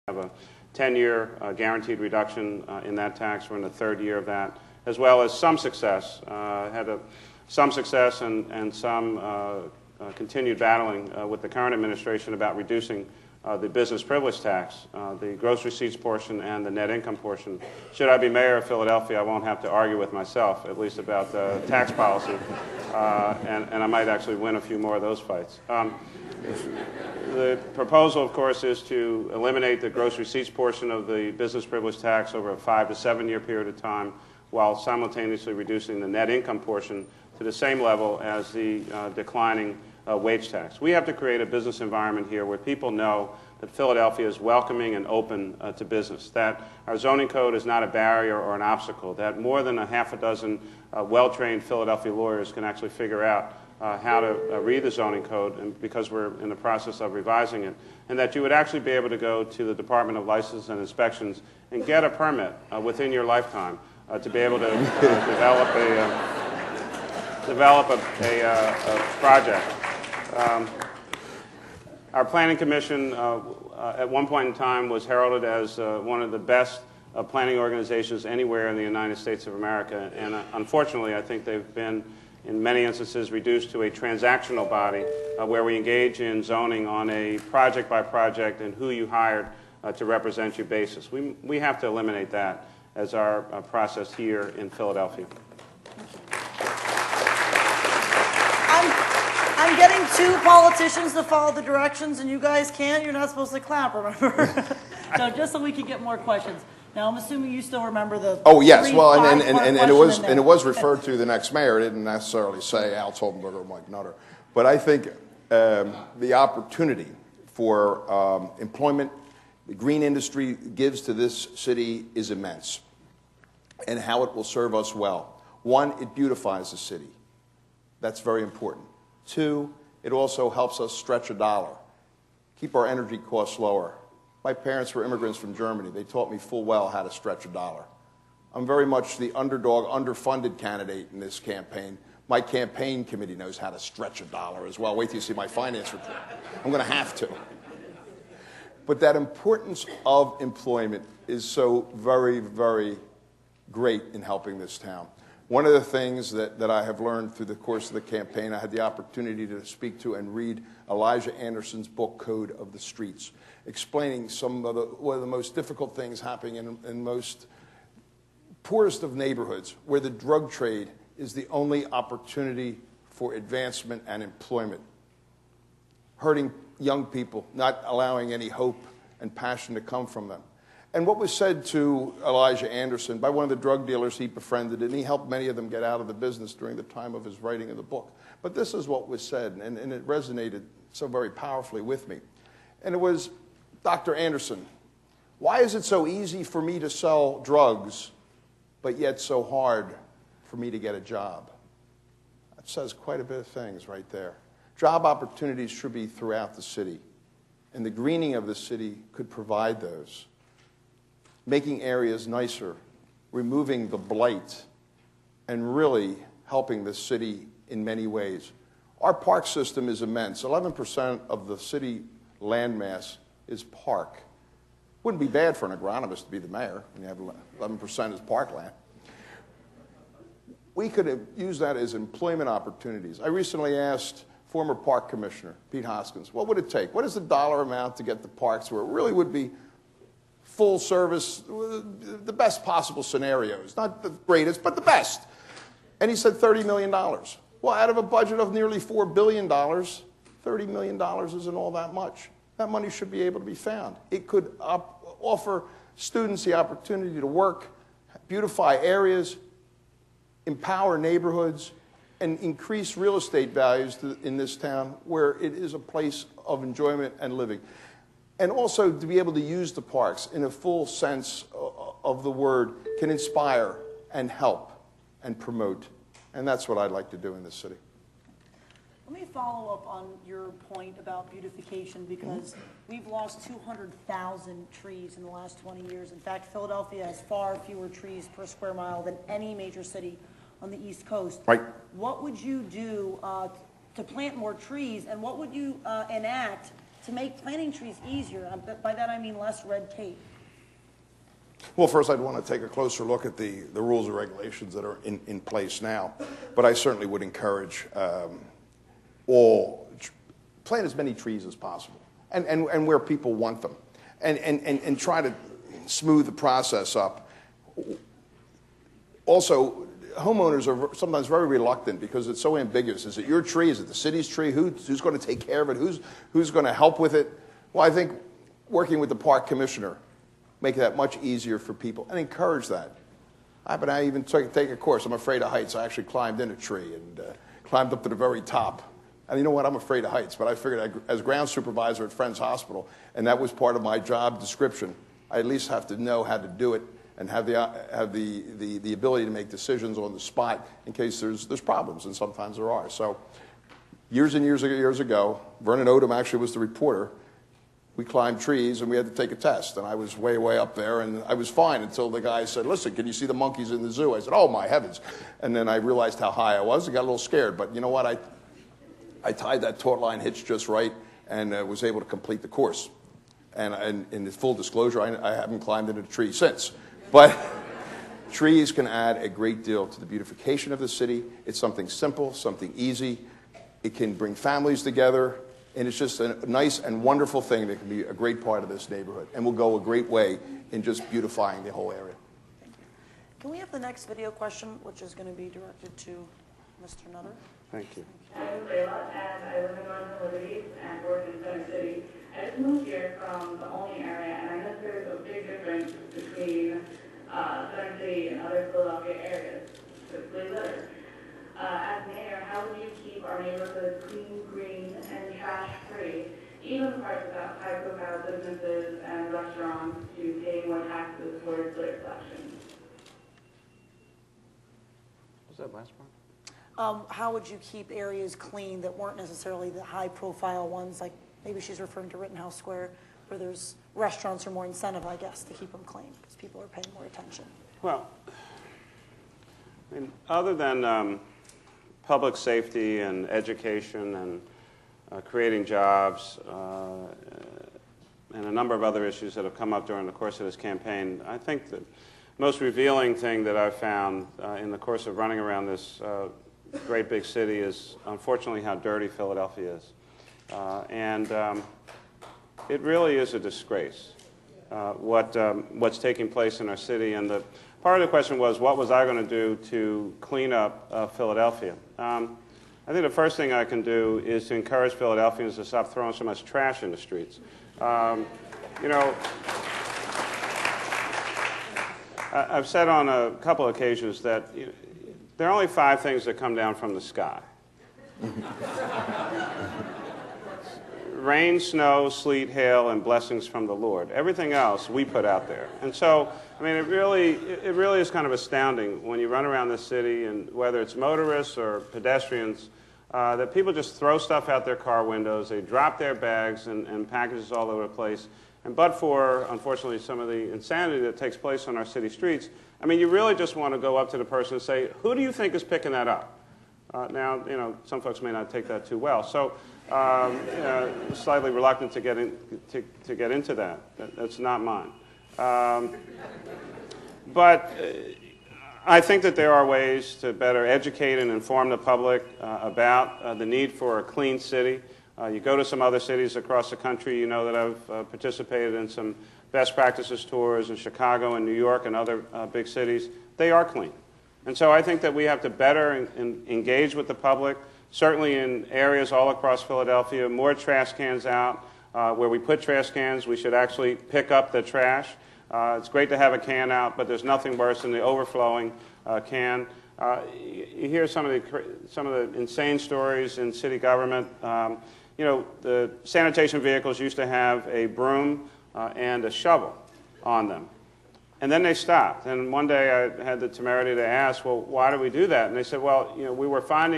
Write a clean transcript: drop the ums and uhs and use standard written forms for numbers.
have a 10-year guaranteed reduction in that tax. We're in the third year of that, as well as some success. Some success and some continued battling with the current administration about reducing the business privilege tax, the gross receipts portion and the net income portion. Should I be mayor of Philadelphia, I won't have to argue with myself, at least about tax policy, and I might actually win a few more of those fights. The proposal, of course, is to eliminate the gross receipts portion of the business privilege tax over a 5 to 7 year period of time, while simultaneously reducing the net income portion to the same level as the declining wage tax. We have to create a business environment here where people know that Philadelphia is welcoming and open to business, that our zoning code is not a barrier or an obstacle, that more than a half a dozen well-trained Philadelphia lawyers can actually figure out how to read the zoning code, and because we're in the process of revising it, and that you would actually be able to go to the Department of License and Inspections and get a permit within your lifetime to be able to develop a project. Our Planning Commission at one point in time was heralded as one of the best planning organizations anywhere in the United States of America, and unfortunately I think they've been in many instances reduced to a transactional body where we engage in zoning on a project by project and who you hired to represent you basis. We have to eliminate that as our process here in Philadelphia. I'm getting two politicians to follow the directions, and you guys can't. You're not supposed to clap, remember? So just so we can get more questions. Now, I'm assuming you still remember the. Oh yes, well, and it was referred to the next mayor. It didn't necessarily say Al Toltenberg or Mike Nutter, but I think the opportunity for employment the green industry gives to this city is immense, and how it will serve us well. One, it beautifies the city. That's very important. Two, it also helps us stretch a dollar, keep our energy costs lower. My parents were immigrants from Germany. They taught me full well how to stretch a dollar. I'm very much the underdog, underfunded candidate in this campaign. My campaign committee knows how to stretch a dollar as well. Wait till you see my finance report. I'm going to have to. But that importance of employment is so very, very great in helping this town. One of the things that I have learned through the course of the campaign, I had the opportunity to speak to and read Elijah Anderson's book, Code of the Streets, explaining one of the most difficult things happening in most poorest of neighborhoods, where the drug trade is the only opportunity for advancement and employment, hurting young people, not allowing any hope and passion to come from them. And what was said to Elijah Anderson by one of the drug dealers he befriended, and he helped many of them get out of the business during the time of his writing of the book. But this is what was said, and it resonated so very powerfully with me. And it was, Dr. Anderson, why is it so easy for me to sell drugs, but yet so hard for me to get a job? That says quite a bit of things right there. Job opportunities should be throughout the city, and the greening of the city could provide those. Making areas nicer, removing the blight, and really helping the city in many ways. Our park system is immense. 11% of the city landmass is park. Wouldn't be bad for an agronomist to be the mayor when you have 11% as parkland. We could use that as employment opportunities. I recently asked former park commissioner Pete Hoskins, what would it take? What is the dollar amount to get the parks where it really would be full service, the best possible scenarios, not the greatest, but the best? And he said $30 million. Well, out of a budget of nearly $4 billion, $30 million isn't all that much. That money should be able to be found. It could offer students the opportunity to work, beautify areas, empower neighborhoods, and increase real estate values in this town where it is a place of enjoyment and living. And also to be able to use the parks in a full sense of the word can inspire and help and promote. And that's what I'd like to do in this city. Let me follow up on your point about beautification, because we've lost 200,000 trees in the last 20 years. In fact, Philadelphia has far fewer trees per square mile than any major city on the East Coast. Right. What would you do to plant more trees, and what would you enact to make planting trees easier. By that I mean less red tape. Well, first I'd want to take a closer look at the rules and regulations that are in place now. But I certainly would encourage plant as many trees as possible and where people want them. And try to smooth the process up. Also, homeowners are sometimes very reluctant because it's so ambiguous. Is it your tree? Is it the city's tree? Who's going to take care of it? Who's going to help with it? Well, I think working with the park commissioner, make that much easier for people and encourage that. I even take a course. I'm afraid of heights. I actually climbed in a tree and climbed up to the very top. And you know what? I'm afraid of heights, but I figured as ground supervisor at Friends Hospital, and that was part of my job description, I at least have to know how to do it and have the ability to make decisions on the spot in case there's problems, and sometimes there are. So years and years ago, Vernon Odom actually was the reporter. We climbed trees, and we had to take a test. And I was way, way up there, and I was fine until the guy said, listen, can you see the monkeys in the zoo? I said, oh, my heavens. And then I realized how high I was. I got a little scared. But you know what? I tied that taut line hitch just right and was able to complete the course. And in full disclosure, I haven't climbed into a tree since. But trees can add a great deal to the beautification of the city. It's something simple, something easy. It can bring families together. And it's just a nice and wonderful thing that can be a great part of this neighborhood and will go a great way in just beautifying the whole area. Thank you. Can we have the next video question, which is going to be directed to Mr. Nutter? Thank you. I'm Layla, and I live in North Liberty and work in Center City. I just moved here from the Olney area, and I know there's a big difference between Center City and other Philadelphia areas, specifically litter. As mayor, how would you keep our neighborhood clean, green, and trash-free, even the parts without high-profile businesses and restaurants to pay more taxes towards litter collection? Was that last part? How would you keep areas clean that weren't necessarily the high-profile ones, like maybe she's referring to Rittenhouse Square, where there's restaurants are more incentive, I guess, to keep them clean because people are paying more attention? Well, I mean, other than public safety and education and creating jobs and a number of other issues that have come up during the course of this campaign, I think the most revealing thing that I've found in the course of running around this great big city is, unfortunately, how dirty Philadelphia is. And it really is a disgrace what's taking place in our city. And part of the question was, what was I going to do to clean up Philadelphia? I think the first thing I can do is to encourage Philadelphians to stop throwing so much trash in the streets. You know, I've said on a couple of occasions that there are only 5 things that come down from the sky. Rain, snow, sleet, hail, and blessings from the Lord. Everything else we put out there. And so, I mean, it really is kind of astounding when you run around this city, and whether it's motorists or pedestrians, that people just throw stuff out their car windows, they drop their bags and packages all over the place. And but for, unfortunately, some of the insanity that takes place on our city streets, I mean, you really just want to go up to the person and say, who do you think is picking that up? Now, you know, some folks may not take that too well. So, slightly reluctant to get into that. That's not mine. But I think that there are ways to better educate and inform the public about the need for a clean city. You go to some other cities across the country, you know that I've participated in some best practices tours in Chicago and New York and other big cities. They are clean. And so I think that we have to better engage with the public, certainly in areas all across Philadelphia, more trash cans out. Where we put trash cans, we should actually pick up the trash. It's great to have a can out, but there's nothing worse than the overflowing can. You hear some of the insane stories in city government. You know, the sanitation vehicles used to have a broom and a shovel on them. And then they stopped. And one day I had the temerity to ask, well, why do we do that? And they said, well, you know, we were finding